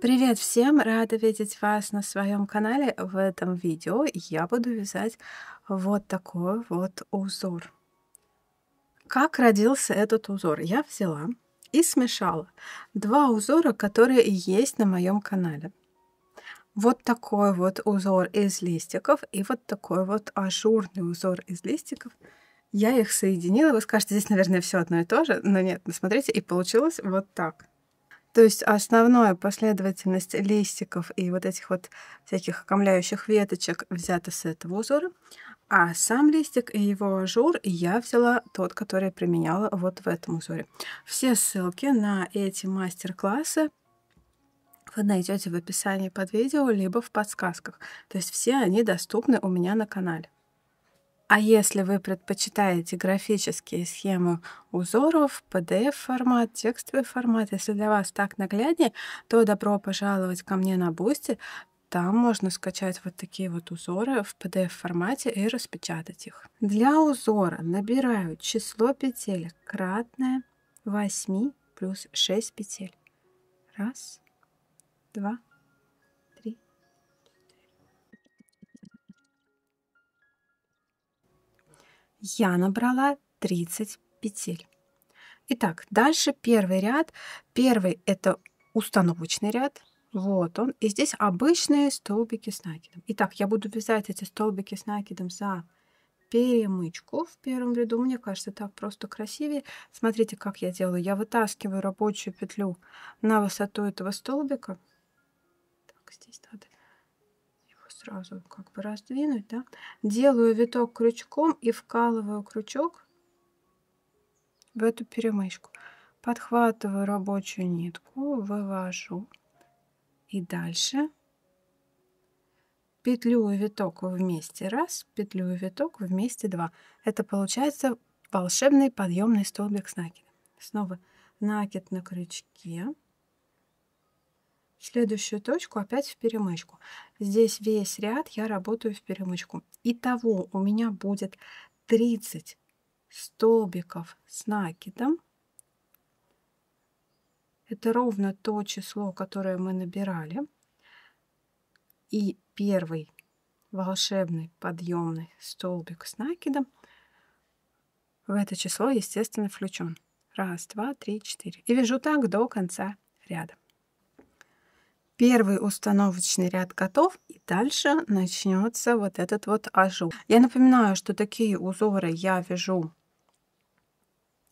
Привет всем! Рада видеть вас на своем канале. В этом видео я буду вязать вот такой вот узор. Как родился этот узор? Я взяла и смешала два узора, которые есть на моем канале. Вот такой вот узор из листиков и вот такой вот ажурный узор из листиков. Я их соединила. Вы скажете, здесь, наверное, все одно и то же, но нет, смотрите, и получилось вот так. То есть основная последовательность листиков и вот этих вот всяких окаймляющих веточек взята с этого узора, а сам листик и его ажур я взяла тот, который применяла вот в этом узоре. Все ссылки на эти мастер-классы вы найдете в описании под видео, либо в подсказках. То есть все они доступны у меня на канале. А если вы предпочитаете графические схемы узоров, PDF-формат, текстовый формат, если для вас так нагляднее, то добро пожаловать ко мне на Boosty. Там можно скачать вот такие вот узоры в PDF-формате и распечатать их. Для узора набираю число петель кратное 8 плюс 6 петель. Раз, два, три. Я набрала 30 петель. Итак, дальше первый ряд. Первый это установочный ряд. Вот он. И здесь обычные столбики с накидом. Итак, я буду вязать эти столбики с накидом за перемычку в первом ряду. Мне кажется, так просто красивее. Смотрите, как я делаю. Я вытаскиваю рабочую петлю на высоту этого столбика. Так, здесь надо его сразу как бы раздвинуть, да? Делаю виток крючком и вкалываю крючок в эту перемычку. Подхватываю рабочую нитку, вывожу. И дальше петлю и виток вместе раз, петлю и виток вместе два. Это получается волшебный подъемный столбик с накидом. Снова накид на крючке. В следующую точку опять в перемычку. Здесь весь ряд я работаю в перемычку. Итого у меня будет 30 столбиков с накидом. Это ровно то число, которое мы набирали. И первый волшебный подъемный столбик с накидом в это число, естественно, включен. Раз, два, три, четыре. И вяжу так до конца ряда. Первый установочный ряд готов, и дальше начнется вот этот вот ажур. Я напоминаю, что такие узоры я вяжу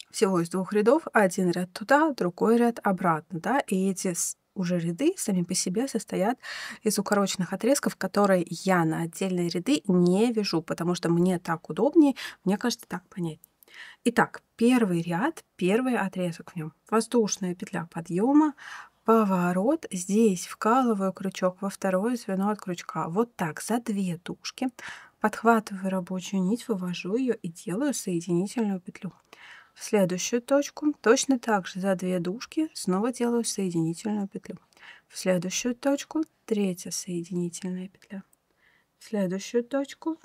всего из двух рядов. Один ряд туда, другой ряд обратно, да, и эти уже ряды сами по себе состоят из укороченных отрезков, которые я на отдельные ряды не вяжу, потому что мне так удобнее, мне кажется, так понятнее. Итак, первый ряд, первый отрезок в нем. Воздушная петля подъема, поворот. Здесь вкалываю крючок во второе звено от крючка. Вот так, за две тушки. Подхватываю рабочую нить, вывожу ее и делаю соединительную петлю. В следующую точку точно так же за две дужки снова делаю соединительную петлю. В следующую точку третья соединительная петля. В следующую точку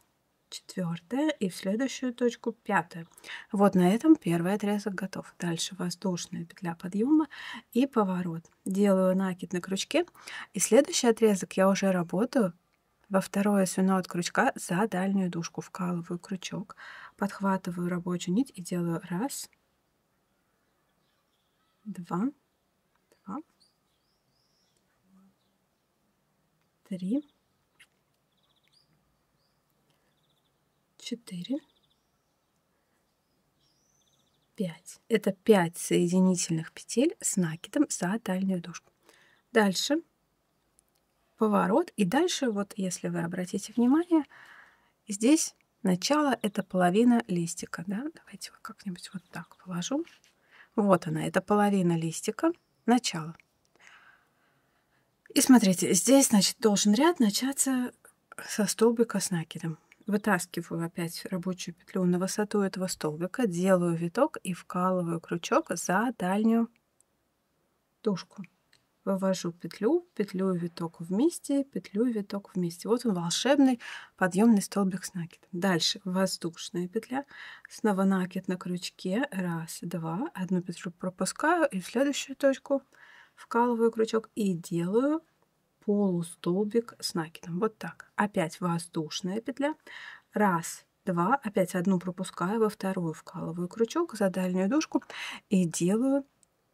четвертая и в следующую точку пятая. Вот на этом первый отрезок готов. Дальше воздушная петля подъема и поворот. Делаю накид на крючке. И следующий отрезок я уже работаю во второе звено от крючка за дальнюю дужку. Вкалываю крючок, подхватываю рабочую нить и делаю раз, два, три, 4, 5. Это 5 соединительных петель с накидом за дальнюю дужку. Дальше поворот. И дальше, вот если вы обратите внимание, здесь начало это половина листика. Да? Давайте как-нибудь вот так положу. Вот она, это половина листика, начало. И смотрите, здесь, значит, должен ряд начаться со столбика с накидом. Вытаскиваю опять рабочую петлю на высоту этого столбика, делаю виток и вкалываю крючок за дальнюю дужку. Вывожу петлю, петлю и виток вместе, петлю и виток вместе. Вот он, волшебный подъемный столбик с накидом. Дальше воздушная петля, снова накид на крючке, раз, два, одну петлю пропускаю и в следующую точку вкалываю крючок и делаю полустолбик с накидом. Вот так. Опять воздушная петля. Раз, два, опять одну пропускаю, во вторую вкалываю крючок за дальнюю дужку и делаю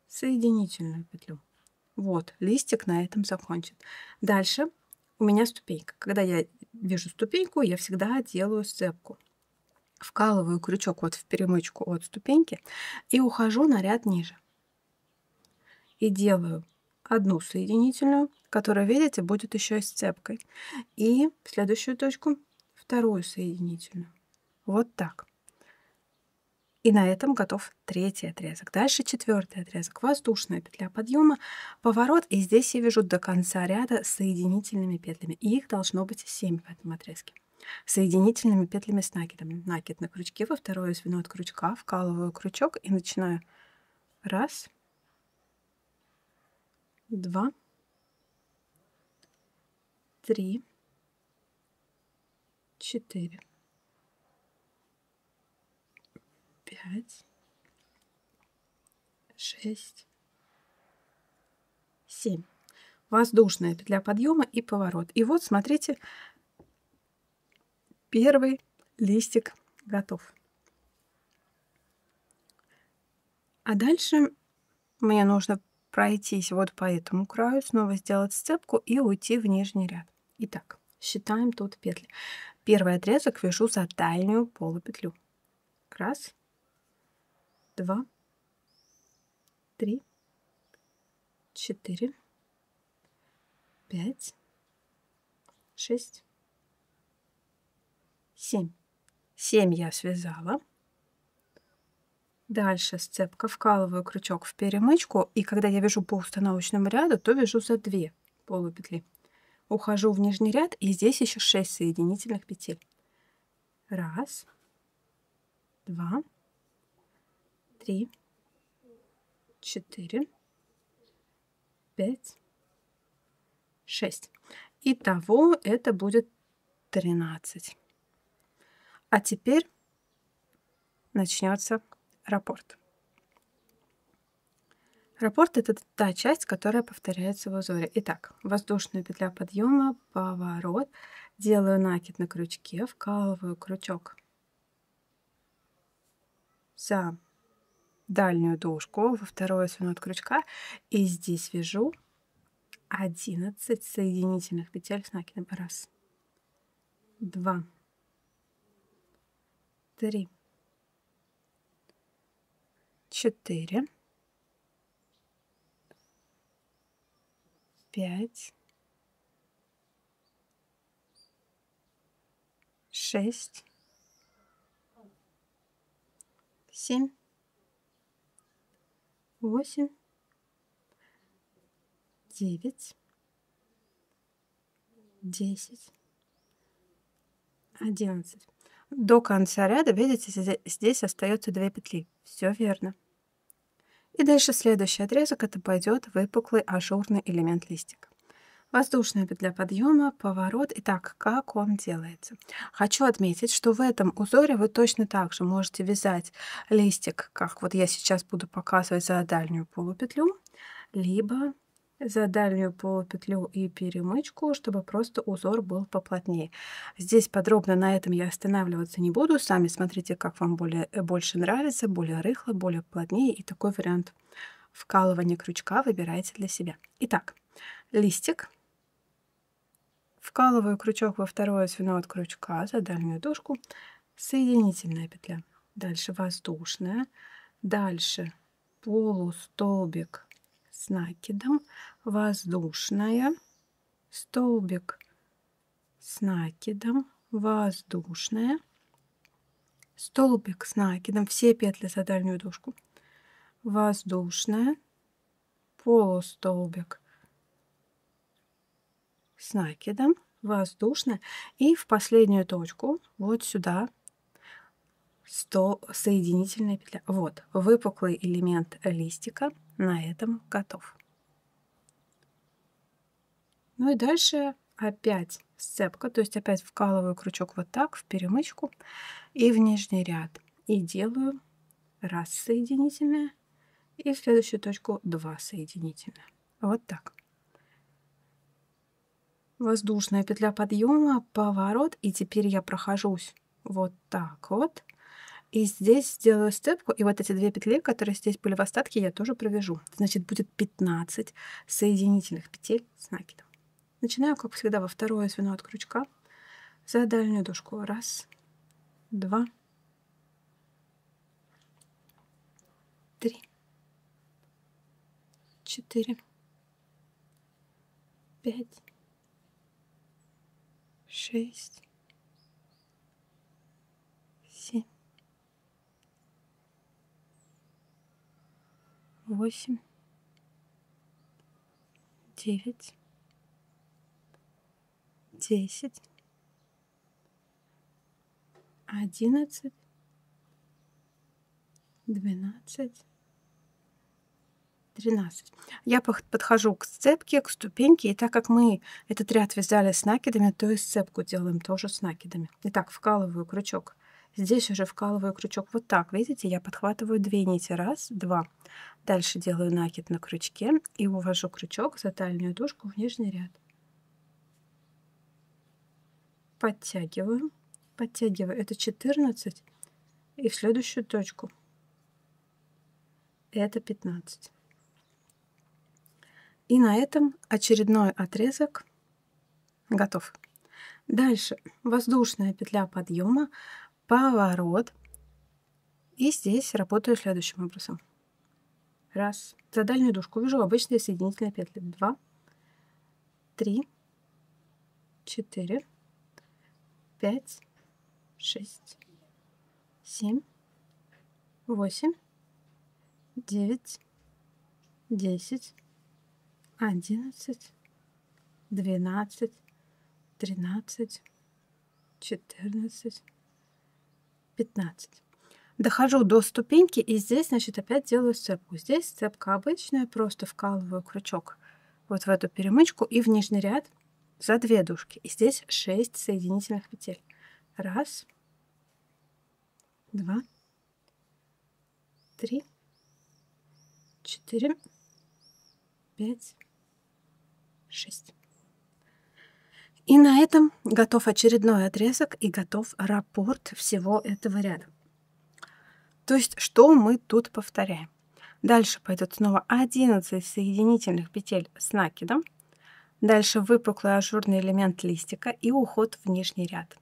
соединительную петлю. Вот, листик на этом закончен. Дальше у меня ступенька. Когда я вижу ступеньку, я всегда делаю сцепку. Вкалываю крючок вот в перемычку от ступеньки и ухожу на ряд ниже. И делаю одну соединительную, которая, видите, будет еще и сцепкой. И в следующую точку вторую соединительную. Вот так. И на этом готов третий отрезок. Дальше четвертый отрезок. Воздушная петля подъема, поворот. И здесь я вяжу до конца ряда соединительными петлями. И их должно быть 7 в этом отрезке. Соединительными петлями с накидом. Накид на крючке, во второе звено от крючка вкалываю крючок и начинаю. Раз, два, три, четыре, 5, 6, 7. Воздушная петля подъема и поворот. И вот, смотрите, первый листик готов. А дальше мне нужно пройтись вот по этому краю, снова сделать сцепку и уйти в нижний ряд. Итак, считаем тут петли. Первый отрезок вяжу за дальнюю полупетлю. Раз, два, три, 4, 5, 6, 7. 7 я связала. Дальше сцепка, вкалываю крючок в перемычку, и когда я вяжу по установочному ряду, то вяжу за 2 полупетли. Ухожу в нижний ряд, и здесь еще 6 соединительных петель. Раз, два, три, 4, 5, 6. Итого это будет 13. А теперь начнется раппорт. Раппорт — это та часть, которая повторяется в узоре. Итак, воздушная петля подъема, поворот, делаю накид на крючке, вкалываю крючок за дальнюю дужку, во второе звено от крючка, и здесь вяжу 11 соединительных петель с накидом. Раз, два, 3, 4, 5, 6, 7, 8, 9, 10, 11. До конца ряда, видите, здесь остается 2 петли. Все верно. И дальше следующий отрезок, это пойдет выпуклый ажурный элемент листика. Воздушная петля подъема, поворот. Итак, как он делается? Хочу отметить, что в этом узоре вы точно так же можете вязать листик, как вот я сейчас буду показывать, за дальнюю полупетлю, либо за дальнюю полупетлю и перемычку, чтобы просто узор был поплотнее. Здесь подробно на этом я останавливаться не буду. Сами смотрите, как вам больше нравится, более рыхло, более плотнее. И такой вариант вкалывания крючка выбирайте для себя. Итак, листик. Вкалываю крючок во второе звено от крючка за дальнюю дужку. Соединительная петля. Дальше воздушная. Дальше полустолбик с накидом, воздушная, столбик с накидом, воздушная, столбик с накидом, все петли за дальнюю дужку, воздушная, полустолбик с накидом, воздушная, и в последнюю точку вот сюда соединительная петля. Вот выпуклый элемент листика на этом готов. Ну и дальше опять сцепка, то есть опять вкалываю крючок вот так в перемычку и в нижний ряд. И делаю раз соединительное, и в следующую точку 2 соединительное. Вот так. Воздушная петля подъема, поворот, и теперь я прохожусь вот так вот. И здесь сделаю степку, и вот эти 2 петли, которые здесь были в остатке, я тоже провяжу. Значит, будет 15 соединительных петель с накидом. Начинаю, как всегда, во второе звено от крючка за дальнюю дужку. 1, 2, 3, 4, 5, 6, 7, 8, 9, 10, 11, 12, 13. Я подхожу к сцепке, к ступеньке, и так как мы этот ряд вязали с накидами, то и сцепку делаем тоже с накидами. Итак, вкалываю крючок. Здесь уже вкалываю крючок вот так. Видите, я подхватываю 2 нити. 1, 2. Дальше делаю накид на крючке и увожу крючок за дальнюю дужку в нижний ряд. Подтягиваю. Подтягиваю. Это 14. И в следующую точку. Это 15. И на этом очередной отрезок готов. Дальше воздушная петля подъема, поворот. И здесь работаю следующим образом. 1. За дальнюю дужку вяжу обычные соединительные петли. 2, 3, 4, 5, 6, 7, 8, 9, 10, 11, 12, 13, 14, 15. Дохожу до ступеньки, и здесь, значит, опять делаю сцепку. Здесь сцепка обычная, просто вкалываю крючок вот в эту перемычку и в нижний ряд за 2 дужки. И здесь 6 соединительных петель. 1, 2, 3, 4, 5, 6. И на этом готов очередной отрезок и готов раппорт всего этого ряда. То есть, что мы тут повторяем? Дальше пойдет снова 11 соединительных петель с накидом. Дальше выпуклый ажурный элемент листика и уход в нижний ряд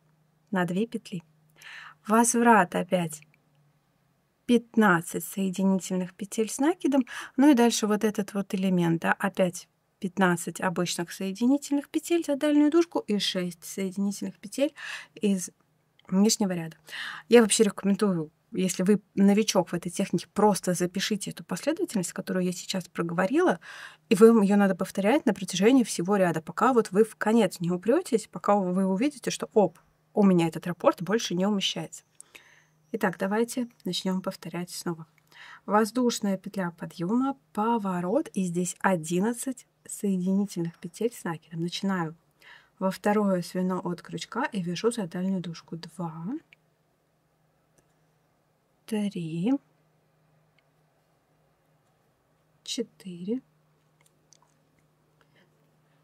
на 2 петли. Возврат опять 15 соединительных петель с накидом. Ну и дальше вот этот вот элемент, да, опять 15 обычных соединительных петель за дальнюю дужку и 6 соединительных петель из нижнего ряда. Я вообще рекомендую, если вы новичок в этой технике, просто запишите эту последовательность, которую я сейчас проговорила, и вам ее надо повторять на протяжении всего ряда, пока вот вы в конец не упретесь, пока вы увидите, что оп, у меня этот раппорт больше не умещается. Итак, давайте начнем повторять снова. Воздушная петля подъема, поворот, и здесь 11 соединительных петель с накидом. Начинаю во второе звено от крючка и вяжу за дальнюю дужку. 2, 3, 4,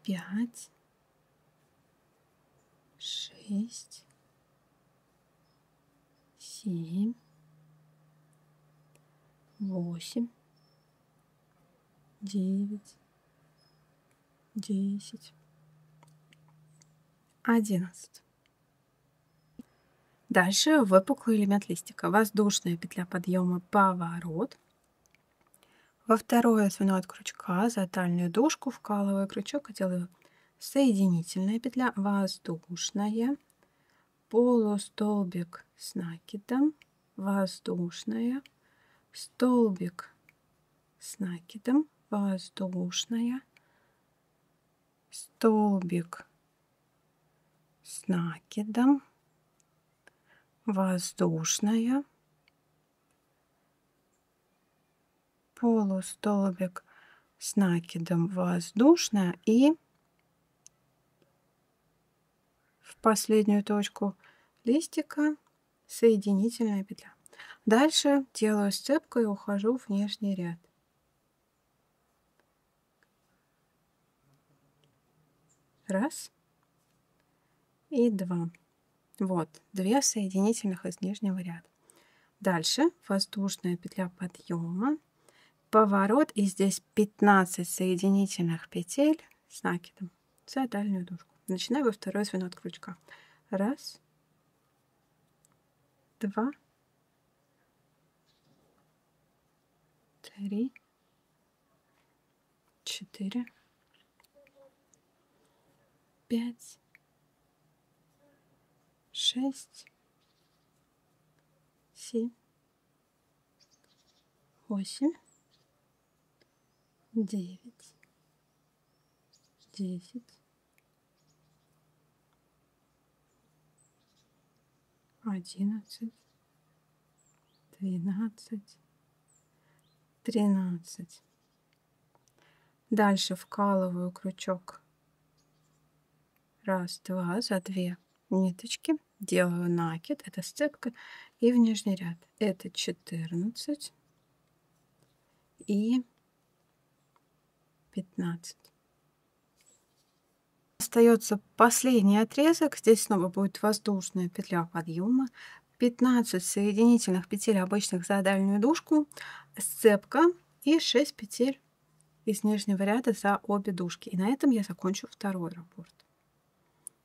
5, 6, 7, 8, 9, 10, 11. Дальше выпуклый элемент листика. Воздушная петля подъема, поворот. Во второе звено от крючка за дальнюю дужку вкалываю крючок и делаю соединительная петля, воздушная, полустолбик с накидом, воздушная, столбик с накидом, воздушная, столбик с накидом, воздушная, полустолбик с накидом, воздушная, и в последнюю точку листика соединительная петля. Дальше делаю сцепку и ухожу в нижний ряд. Раз и два. Вот, 2 соединительных из нижнего ряда. Дальше воздушная петля подъема, поворот, и здесь 15 соединительных петель с накидом за дальнюю дужку. Начинаю во второе звено от крючка. Раз, два, три, 4, 5, 6, 7, 8, 9, 10, 11, 12, 13. Дальше вкалываю крючок. Раз, два, за 2 ниточки. Делаю накид, это сцепка, и в нижний ряд. Это 14 и 15. Остается последний отрезок. Здесь снова будет воздушная петля подъема, 15 соединительных петель обычных за дальнюю дужку, сцепка и 6 петель из нижнего ряда за обе дужки. И на этом я закончу второй раппорт.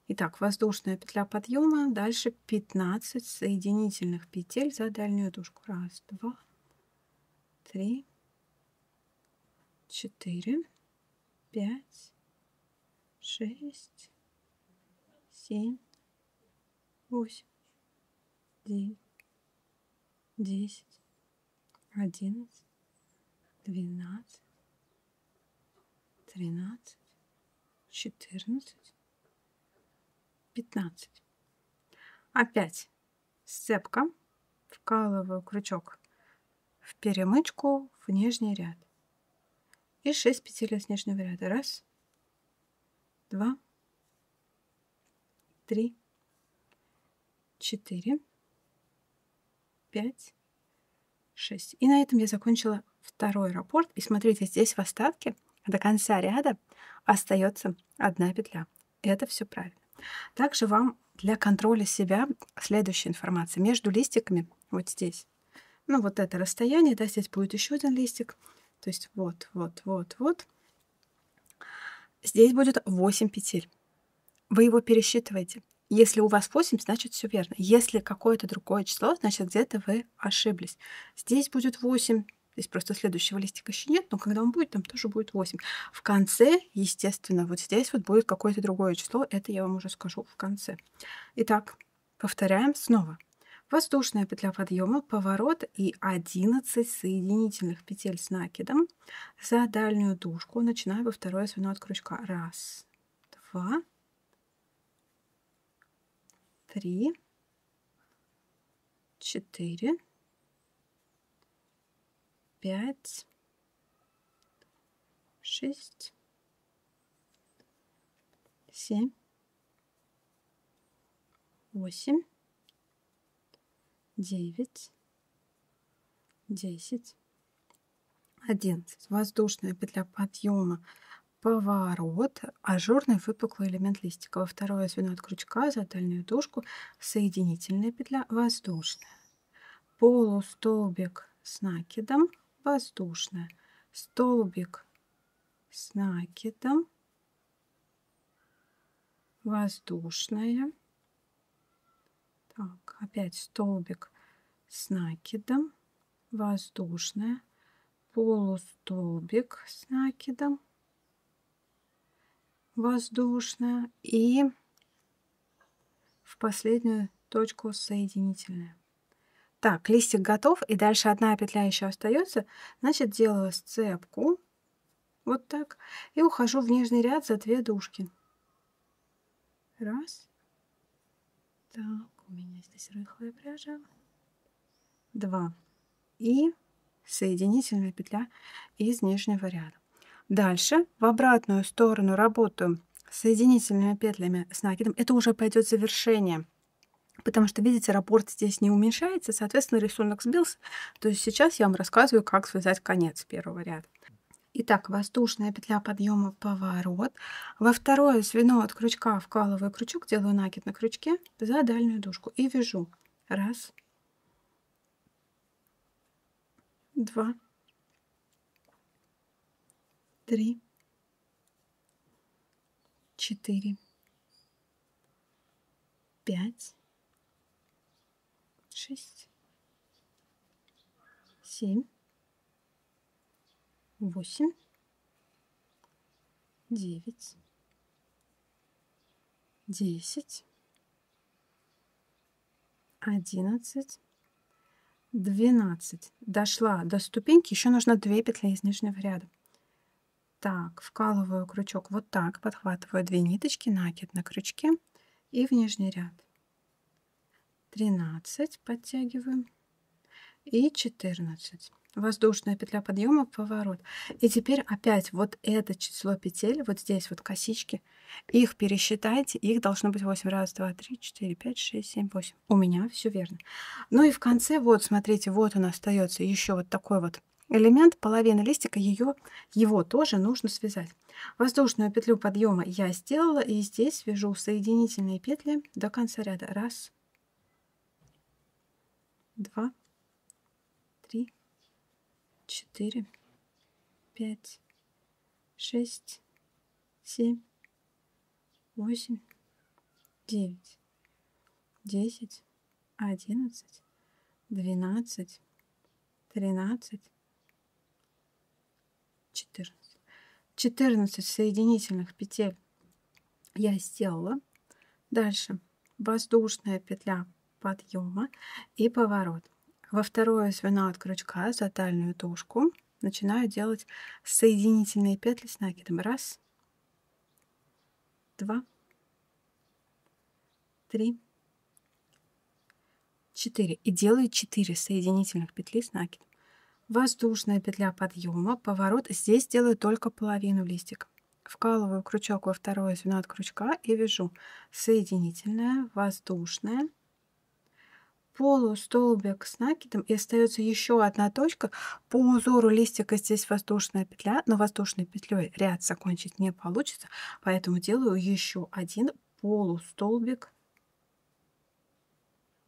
Итак, воздушная петля подъема, дальше 15 соединительных петель за дальнюю дужку. Раз, два, 3, 4, 5, 6, 7, 8, 9, 10, 11, 12, 13, 14, 15. Опять сцепка, вкалываю крючок в перемычку в нижний ряд и 6 петель из нижнего ряда. Раз, два, 3, 4, 5, 6. И на этом я закончила второй раппорт. И смотрите, здесь в остатке до конца ряда остается 1 петля. Это все правильно. Также вам для контроля себя следующая информация. Между листиками, вот здесь, ну вот это расстояние, да, здесь будет еще 1 листик. То есть вот. Здесь будет 8 петель. Вы его пересчитываете. Если у вас 8, значит все верно. Если какое-то другое число, значит где-то вы ошиблись. Здесь будет 8. Здесь просто следующего листика еще нет, но когда он будет, там тоже будет 8. В конце, естественно, вот здесь вот будет какое-то другое число. Это я вам уже скажу в конце. Итак, повторяем снова. Воздушная петля подъема, поворот и 11 соединительных петель с накидом за дальнюю дужку. Начинаю во второе звено от крючка. Раз, два, 3, 4, 5, 6, 7, 8, 9, 10, 11. Воздушная петля подъема, поворот, ажурный выпуклый элемент листика. Во второе звено от крючка за дальнюю дужку соединительная петля воздушная. Полустолбик с накидом, воздушная. Столбик с накидом, воздушная. Так, опять столбик с накидом, воздушная. Полустолбик с накидом, воздушная, и в последнюю точку соединительная. Так, листик готов, и дальше 1 петля еще остается. Значит, делаю сцепку вот так и ухожу в нижний ряд за 2 дужки. Раз. Так, у меня здесь рыхлая пряжа. 2. И соединительная петля из нижнего ряда. Дальше в обратную сторону работаю соединительными петлями с накидом. Это уже пойдет завершение, потому что, видите, раппорт здесь не уменьшается, соответственно, рисунок сбился. То есть сейчас я вам рассказываю, как связать конец первого ряда. Итак, воздушная петля подъема, поворот. Во второе звено от крючка вкалываю крючок, делаю накид на крючке за дальнюю дужку и вяжу. Раз, два, три, 4, 5, 6, 7, 8, 9, 10, 11, 12. Дошла до ступеньки, еще нужно 2 петли из нижнего ряда. Так, вкалываю крючок вот так, подхватываю 2 ниточки, накид на крючке и в нижний ряд. 13 подтягиваем и 14. Воздушная петля подъема, поворот. И теперь опять вот это число петель, вот здесь вот косички, их пересчитайте, их должно быть 8. Раз, два, три, 4, 5, 6, 7, 8. У меня все верно. Ну и в конце, вот смотрите, вот он остается еще вот такой вот элемент, половина листика, его тоже нужно связать. Воздушную петлю подъема я сделала, и здесь вяжу соединительные петли до конца ряда. Раз, два, 3, 4, 5, 6, 7, 8, 9, 10, 11, 12, 13, 14. 14 соединительных петель я сделала. Дальше воздушная петля подъема и поворот. Во второе звено от крючка за дальнюю дужку начинаю делать соединительные петли с накидом. Раз, два, три, 4. И делаю 4 соединительных петли с накидом. Воздушная петля подъема, поворот. Здесь делаю только половину листика. Вкалываю крючок во второе звено от крючка и вяжу соединительная, воздушная, полустолбик с накидом, и остается еще одна точка. По узору листика здесь воздушная петля, но воздушной петлей ряд закончить не получится, поэтому делаю еще один полустолбик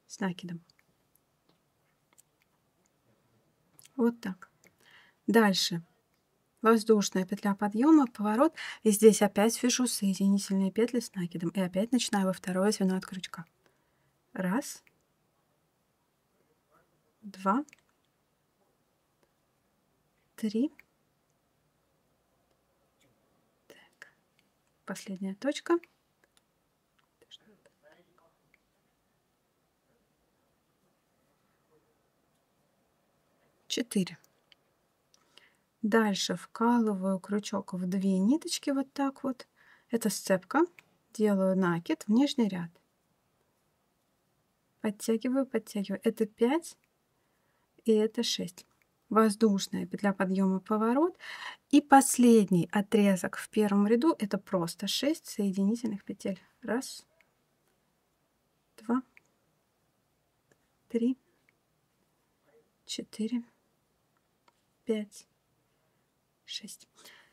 с накидом. Вот так. Дальше воздушная петля подъема, поворот, и здесь опять вяжу соединительные петли с накидом, и опять начинаю во второе звено от крючка. Раз, два, три. Так, последняя точка. 4. Дальше вкалываю крючок в 2 ниточки вот так вот. Это сцепка. Делаю накид в нижний ряд. Подтягиваю, подтягиваю. Это 5 и это 6. Воздушная петля подъема, поворот. И последний отрезок в первом ряду это просто 6 соединительных петель. Раз, два, 3, 4, 5, 6.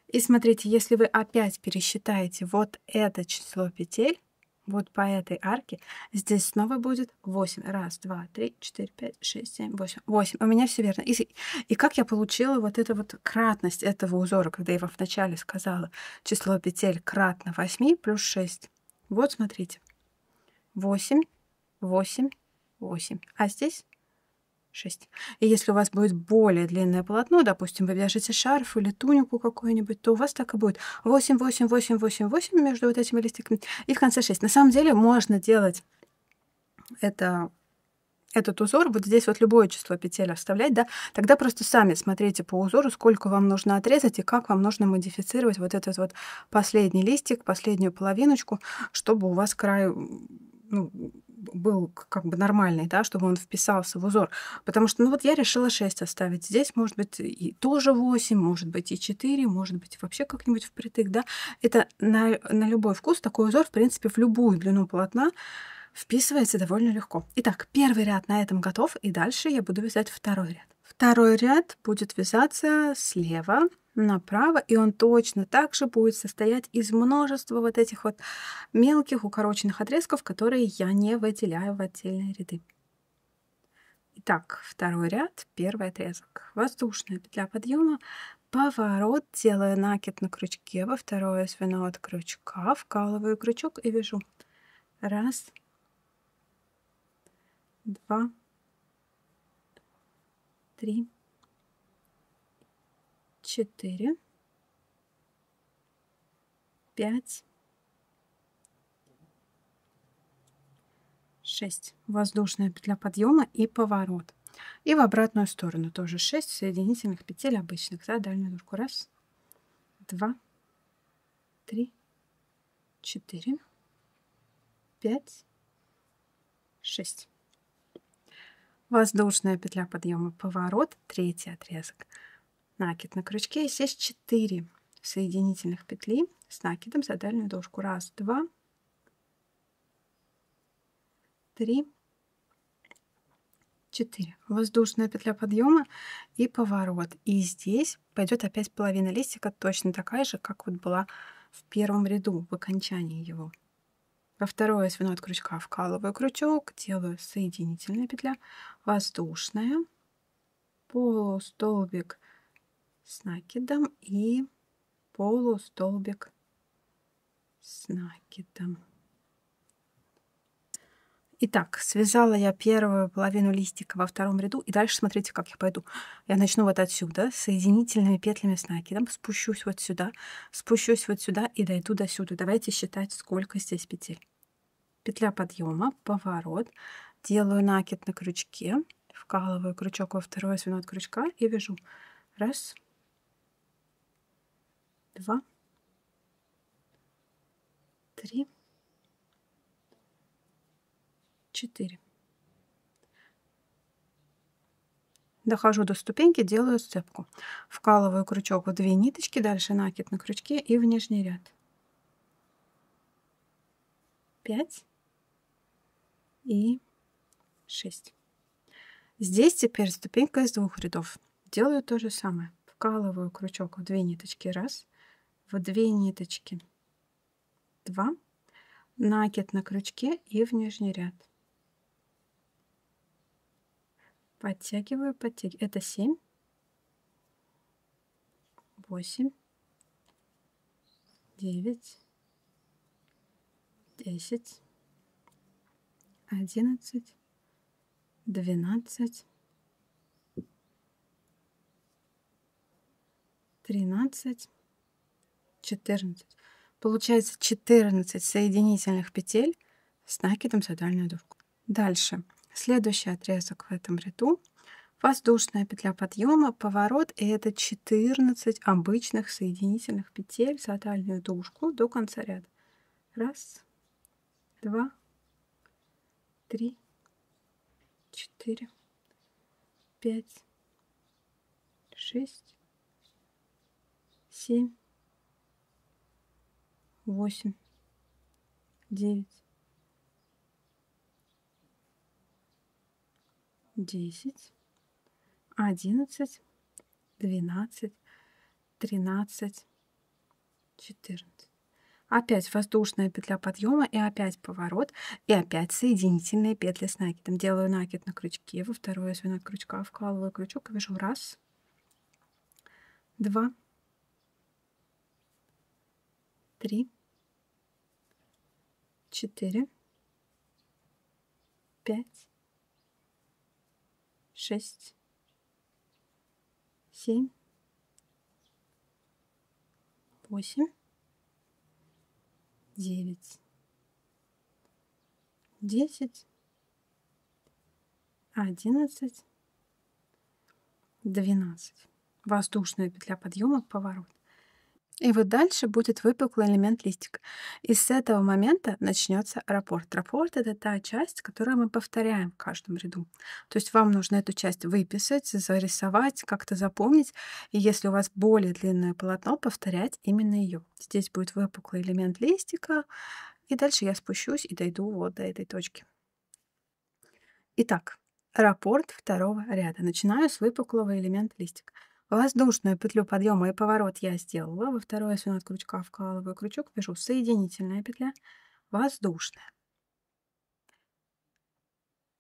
И смотрите, если вы опять пересчитаете вот это число петель, вот по этой арке, здесь снова будет 8. Раз, два, 3, 4, 5, 6, 7, 8. 8. У меня все верно. И как я получила вот эту вот кратность этого узора, когда я вам вначале сказала число петель кратно 8 плюс 6. Вот смотрите. 8, 8, 8. А здесь 6. И если у вас будет более длинное полотно, допустим, вы вяжете шарф или тунику какую-нибудь, то у вас так и будет 8, 8, 8, 8, 8 между вот этими листиками, и в конце 6. На самом деле можно делать этот узор, вот здесь вот любое число петель вставлять, да, тогда просто сами смотрите по узору, сколько вам нужно отрезать и как вам нужно модифицировать вот этот вот последний листик, последнюю половиночку, чтобы у вас край, ну, был как бы нормальный, да, чтобы он вписался в узор. Потому что, ну вот я решила 6 оставить. Здесь может быть и тоже 8, может быть и 4, может быть вообще как-нибудь впритык, да. Это на любой вкус такой узор, в принципе, в любую длину полотна вписывается довольно легко. Итак, первый ряд на этом готов, и дальше я буду вязать второй ряд. Второй ряд будет вязаться слева направо, и он точно так же будет состоять из множества вот этих вот мелких укороченных отрезков, которые я не выделяю в отдельные ряды. Итак, второй ряд, первый отрезок. Воздушная петля подъема, поворот, делаю накид на крючке во второе звено от крючка, вкалываю крючок и вяжу. Раз, два, три, 4, 5, 6. Воздушная петля подъема и поворот. И в обратную сторону тоже 6 соединительных петель обычных за дальнюю ножку. Раз, два, три, 4, 5, 6. Воздушная петля подъема, поворот, третий отрезок. Накид на крючке. Здесь 4 соединительных петли с накидом за дальнюю дужку. Раз, два, 3, 4. Воздушная петля подъема и поворот. И здесь пойдет опять половина листика, точно такая же, как вот была в первом ряду, в окончании его. Во второе звено от крючка вкалываю крючок, делаю соединительная петля, воздушная, полустолбик с накидом и полустолбик с накидом. Итак, связала я первую половину листика во втором ряду, и дальше смотрите, как я пойду. Я начну вот отсюда, соединительными петлями с накидом, спущусь вот сюда и дойду до сюда. Давайте считать, сколько здесь петель. Петля подъема, поворот, делаю накид на крючке, вкалываю крючок во второе звено от крючка и вяжу. Раз, два, 3, 4. Дохожу до ступеньки, делаю сцепку. Вкалываю крючок в 2 ниточки, дальше накид на крючке и в нижний ряд. 5 и 6. Здесь теперь ступенька из 2 рядов. Делаю то же самое. Вкалываю крючок в 2 ниточки. Раз, в 2 ниточки. 2. Накид на крючке и в нижний ряд. Подтягиваю, подтягиваю. Это 7, 8, 9, 10, 11, 12, 13, 14. Получается 14 соединительных петель с накидом за дальнюю дужку. Дальше. Следующий отрезок в этом ряду. Воздушная петля подъема, поворот, и это 14 обычных соединительных петель за дальнюю дужку до конца ряда. Раз, два, 3, 4, 5, 6, 7, 8, 9, 10, 11, 12, 13, 14. Опять воздушная петля подъема и опять поворот, и опять соединительные петли с накидом. Делаю накид на крючке, во второе звено крючка вкалываю крючок и вяжу. Раз, два, 3, 4, 5, 6, 7, 8, 9, 10, 11, 12. Воздушная петля подъема, поворот. И вот дальше будет выпуклый элемент листика. И с этого момента начнется раппорт. Раппорт — это та часть, которую мы повторяем в каждом ряду. То есть вам нужно эту часть выписать, зарисовать, как-то запомнить. И если у вас более длинное полотно, повторять именно ее. Здесь будет выпуклый элемент листика. И дальше я спущусь и дойду вот до этой точки. Итак, раппорт второго ряда. Начинаю с выпуклого элемента листика. Воздушную петлю подъема и поворот я сделала. Во второе звено от крючка вкалываю крючок, вяжу соединительная петля, воздушная.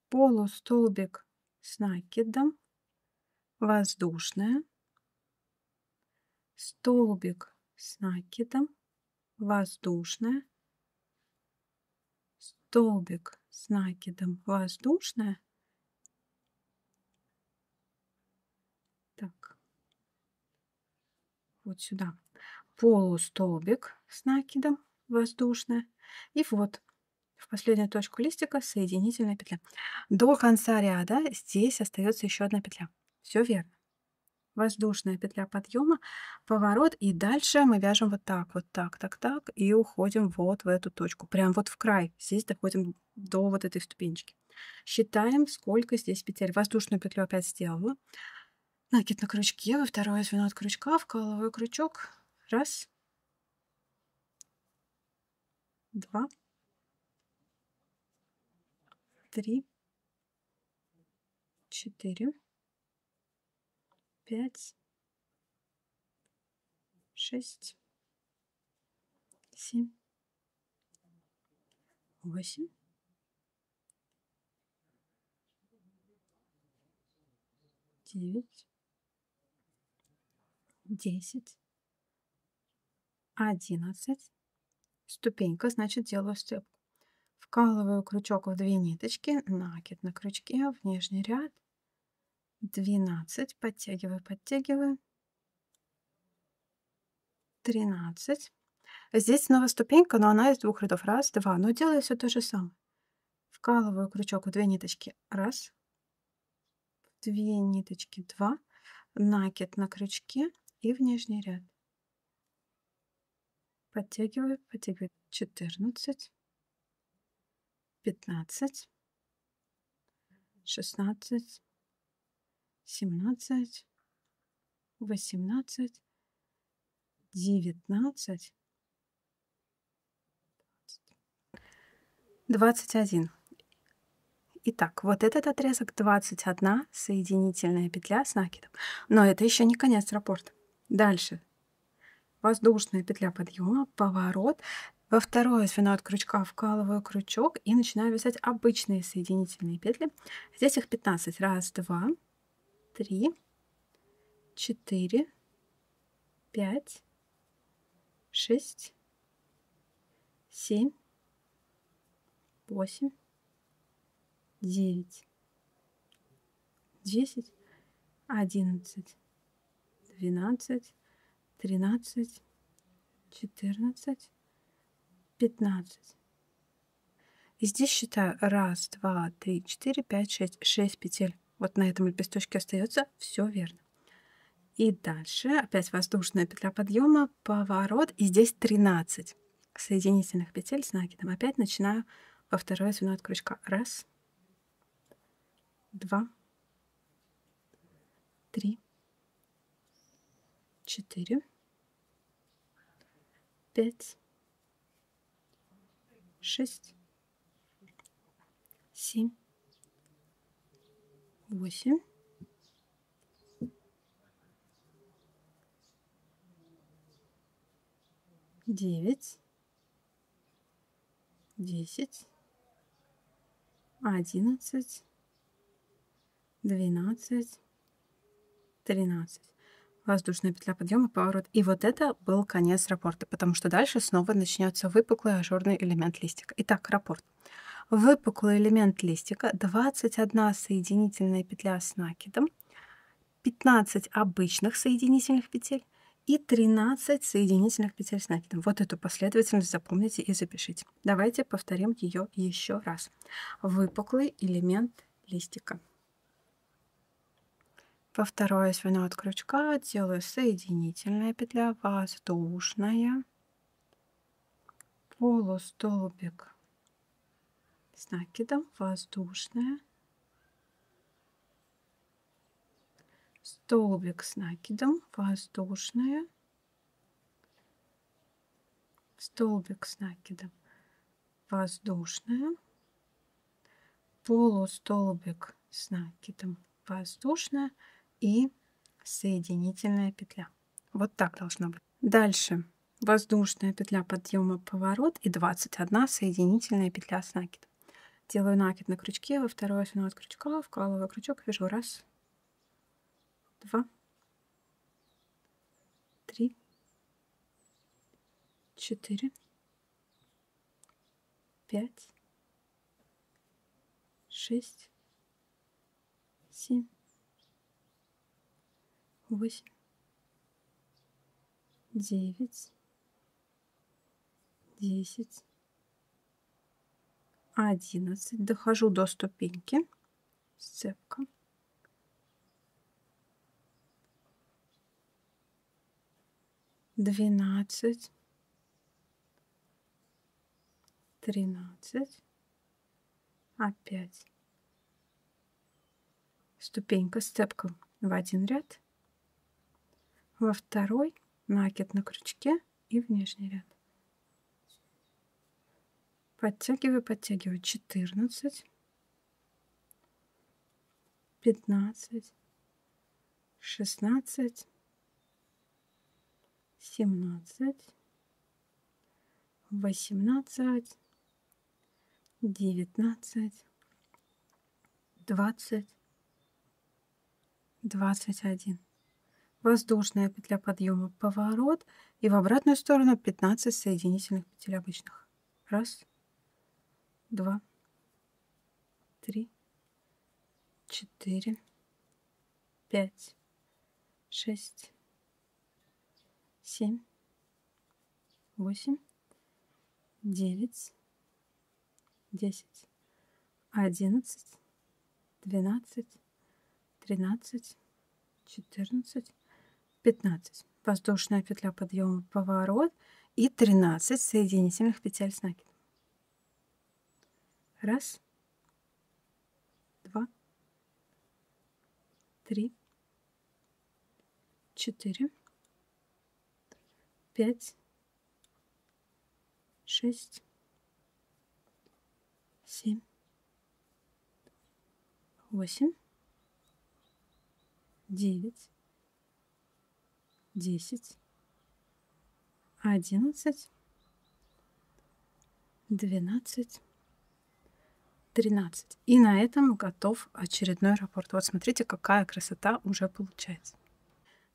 Полустолбик с накидом, воздушная. Столбик с накидом, воздушная. Столбик с накидом, воздушная. Так. Вот сюда полустолбик с накидом, воздушная. И вот в последнюю точку листика соединительная петля. До конца ряда здесь остается еще одна петля. Все верно. Воздушная петля подъема, поворот, и дальше мы вяжем вот так, так, и уходим вот в эту точку. Прям вот в край. Здесь доходим до вот этой ступенечки. Считаем, сколько здесь петель. Воздушную петлю опять сделала. Накид на крючке, во второе звено от крючка, вкалываю крючок. Раз, два, три, 4, 5, 6, 7, 8, 9, 10, 11. Ступенька, значит, делаю сцепку. Вкалываю крючок в 2 ниточки, накид на крючке, в нижний ряд. 12, подтягиваю. 13. Здесь снова ступенька, но она из 2 рядов. Раз, два. Но делаю все то же самое. Вкалываю крючок в 2 ниточки. Раз. 2 ниточки. 2. Накид на крючке и в нижний ряд. Подтягиваю. 14, 15, 16, 17, 18, 19, 21. Итак, вот этот отрезок 21 соединительная петля с накидом. Но это еще не конец раппорта. Дальше. Воздушная петля подъема, поворот. Во второе звено от крючка вкалываю крючок и начинаю вязать обычные соединительные петли. Здесь их 15. Раз, два, 3, 4, 5, 6, 7, 8, 9, 10, 11, 12, 13, 14, 15. И здесь считаю 1, 2, 3, 4, 5, 6. 6 петель. Вот на этом лепесточке остается. Все верно. И дальше опять воздушная петля подъема, поворот. И здесь 13 соединительных петель с накидом. Опять начинаю во второе звено от крючка. 1, 2, 3, 4, 5, 6, 7, 8, 9, 10, 11, 12, 13. Воздушная петля подъема, поворот. И вот это был конец раппорта, потому что дальше снова начнется выпуклый ажурный элемент листика. Итак, раппорт. Выпуклый элемент листика, 21 соединительная петля с накидом, 15 обычных соединительных петель и 13 соединительных петель с накидом. Вот эту последовательность запомните и запишите. Давайте повторим ее еще раз. Выпуклый элемент листика. Во второе звено от крючка делаю соединительная петля, воздушная, полустолбик с накидом, воздушная, столбик с накидом, воздушная, столбик с накидом, воздушная, полустолбик с накидом, воздушная и соединительная петля. Вот так должно быть. Дальше воздушная петля подъема, поворот и 21 соединительная петля с накидом. Делаю накид на крючке, во второй осиной от крючка, вкалываю крючок, вяжу 1, 2, 3, 4, 5, 6, 7, 8, 9, 10, 11. Дохожу до ступеньки. Сцепка. 12, 13. Опять ступенька, сцепка в один ряд, во второй накид на крючке и в нижний ряд. Подтягиваю, подтягиваю. 14, 15, 16, 17, 18, 19, 20, 21. Воздушная петля подъема, поворот и в обратную сторону 15 соединительных петель обычных. 1, 2, 3, 4, 5, 6, 7, 8, 9, 10, 11, 12, 13, 14, 15. Воздушная петля подъема, поворот и 13 соединительных петель с накидом. 1, 2, 3, 4, 5, 6, 7, 8, 9, 10, 11, 12, 13. И на этом готов очередной раппорт. Вот смотрите, какая красота уже получается.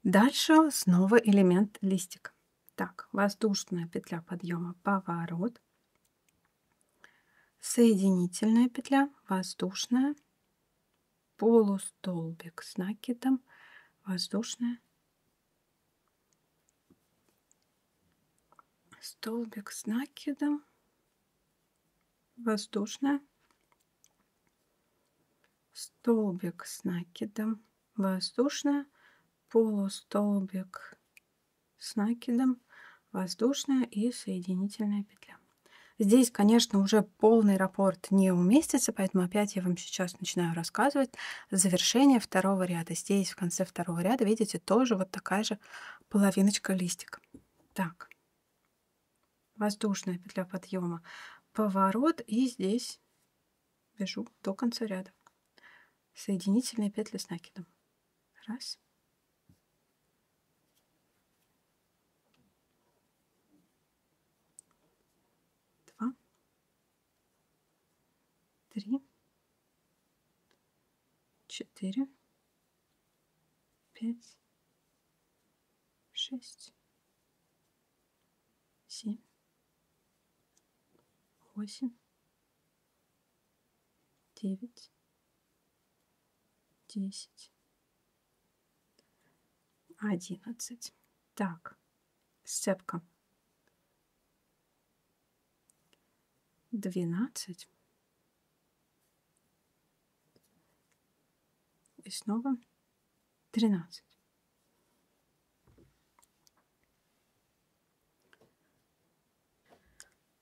Дальше снова элемент листика. Так, воздушная петля подъема, поворот, соединительная петля, воздушная, полустолбик с накидом, воздушная, столбик с накидом, воздушная, столбик с накидом, воздушная, полустолбик с накидом, воздушная и соединительная петля. Здесь, конечно, уже полный раппорт не уместится, поэтому опять я вам сейчас начинаю рассказывать завершение второго ряда. Здесь в конце второго ряда, видите, тоже вот такая же половиночка листика. Так, воздушная петля подъема, поворот, и здесь вяжу до конца ряда. Соединительные петли с накидом. 1, 2, 3, 4, 5, 6, 7, 8, 9, 10, 11. Так, сцепка. 12. И снова 13.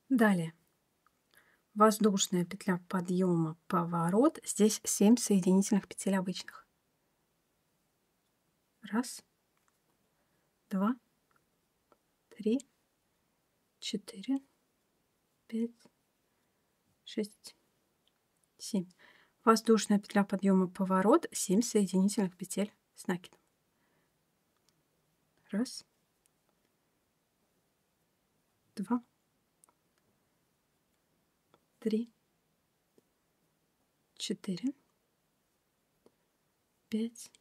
Далее. Воздушная петля подъема, поворот. Здесь 7 соединительных петель обычных. 1, 2, 3, 4, 5, 6, 7. Воздушная петля подъема, поворот, 7 соединительных петель с накидом. Раз, два, три, 4, 5,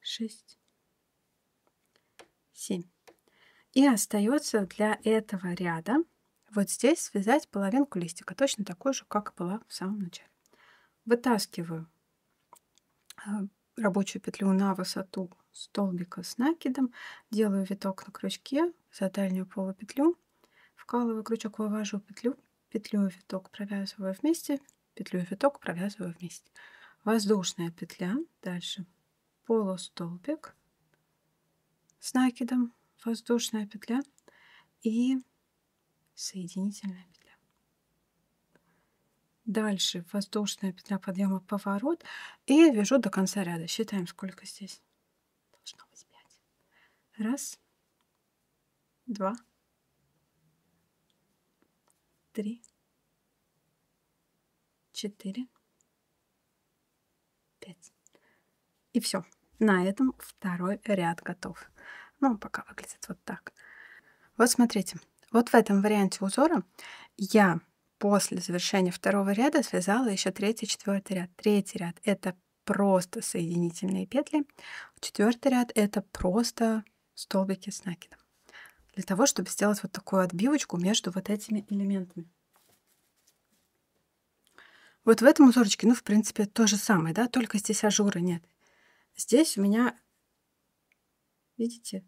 6, 7. И остается для этого ряда вот здесь связать половинку листика, точно такой же, как была в самом начале. Вытаскиваю рабочую петлю на высоту столбика с накидом, делаю виток на крючке за дальнюю полупетлю, вкалываю крючок, вывожу петлю, петлю и виток провязываю вместе, петлю и виток провязываю вместе. Воздушная петля, дальше полустолбик с накидом, воздушная петля и соединительная петля. Дальше воздушная петля подъема, поворот и вяжу до конца ряда. Считаем, сколько здесь. Должно быть 5. Раз, два, три, 4, 5. И все. На этом второй ряд готов. Ну, пока выглядит вот так. Вот смотрите. Вот в этом варианте узора я после завершения второго ряда связала еще третий, четвертый ряд. Третий ряд — это просто соединительные петли. Четвертый ряд — это просто столбики с накидом. Для того, чтобы сделать вот такую отбивочку между вот этими элементами. Вот в этом узорчике, ну, в принципе, то же самое, да, только здесь ажура нет. Здесь у меня, видите,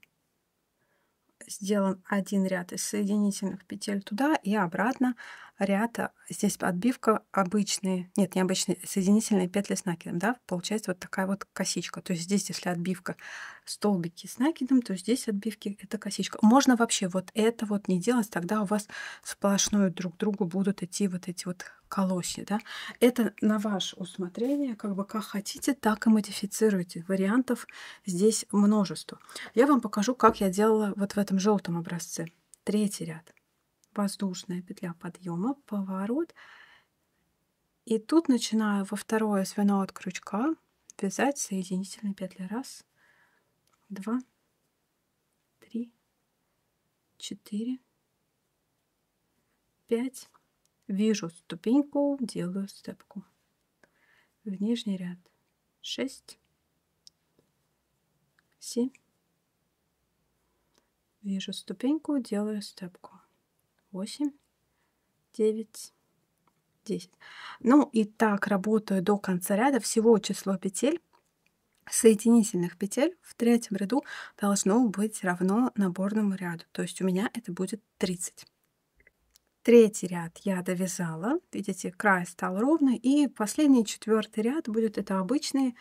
сделан один ряд из соединительных петель туда и обратно ряд. Здесь отбивка обычные, нет, не обычные, соединительные петли с накидом, да, получается вот такая вот косичка. То есть здесь, если отбивка столбики с накидом, то здесь отбивки — это косичка. Можно вообще вот это вот не делать, тогда у вас сплошную друг к другу будут идти вот эти вот колосья, да. Это на ваше усмотрение, как бы как хотите, так и модифицируйте. Вариантов здесь множество. Я вам покажу, как я делала вот в этом желтом образце. Третий ряд. Воздушная петля подъема, поворот. И тут начинаю во второе звено от крючка вязать соединительные петли. Раз, два, три, 4, 5. Вижу ступеньку, делаю степку. В нижний ряд 6, 7. Вижу ступеньку, делаю степку. 8, 9, 10. Ну и так работаю до конца ряда. Всего число петель, соединительных петель в третьем ряду должно быть равно наборному ряду. То есть у меня это будет 30. Третий ряд я довязала. Видите, край стал ровный. И последний, четвертый ряд будет это обычные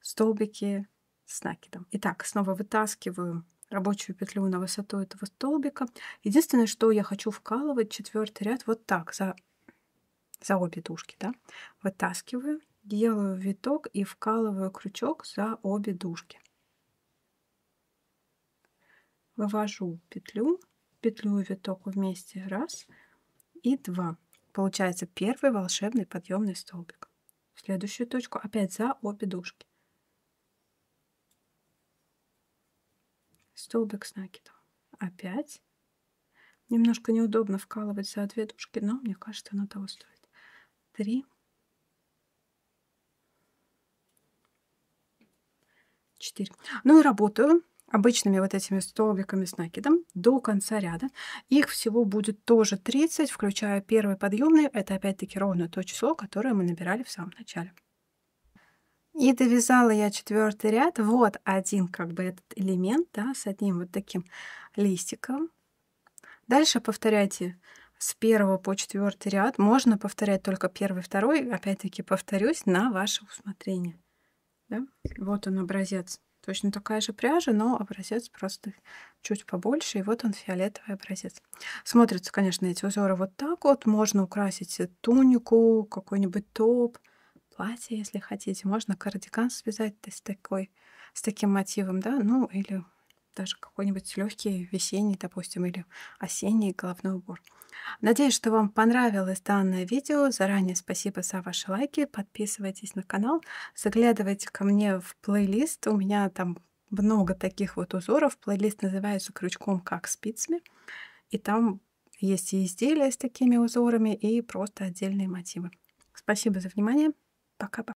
столбики с накидом. Итак, снова вытаскиваю рабочую петлю на высоту этого столбика. Единственное, что я хочу вкалывать четвертый ряд вот так, за обе дужки, да? Вытаскиваю, делаю виток и вкалываю крючок за обе дужки. Вывожу петлю и виток вместе. Раз и два. Получается первый волшебный подъемный столбик. В следующую точку опять за обе дужки. Столбик с накидом. Опять. Немножко неудобно вкалывать за две дужки, но мне кажется, оно того стоит. 3, 4. Ну и работаю обычными вот этими столбиками с накидом до конца ряда. Их всего будет тоже 30, включая первый подъемный. Это опять-таки ровно то число, которое мы набирали в самом начале. И довязала я четвертый ряд. Вот один как бы этот элемент, да, с одним вот таким листиком. Дальше повторяйте с 1 по 4 ряд. Можно повторять только 1, 2. Опять-таки повторюсь на ваше усмотрение. Да? Вот он образец. Точно такая же пряжа, но образец просто чуть побольше. И вот он, фиолетовый образец. Смотрятся, конечно, эти узоры вот так вот. Можно украсить тунику, какой-нибудь топ, платье, если хотите. Можно кардиган связать с таким мотивом, да, ну или даже какой-нибудь легкий весенний, допустим, или осенний головной убор. Надеюсь, что вам понравилось данное видео. Заранее спасибо за ваши лайки. Подписывайтесь на канал, заглядывайте ко мне в плейлист. У меня там много таких вот узоров. Плейлист называется «Крючком как спицами». И там есть и изделия с такими узорами, и просто отдельные мотивы. Спасибо за внимание. Пока-пока.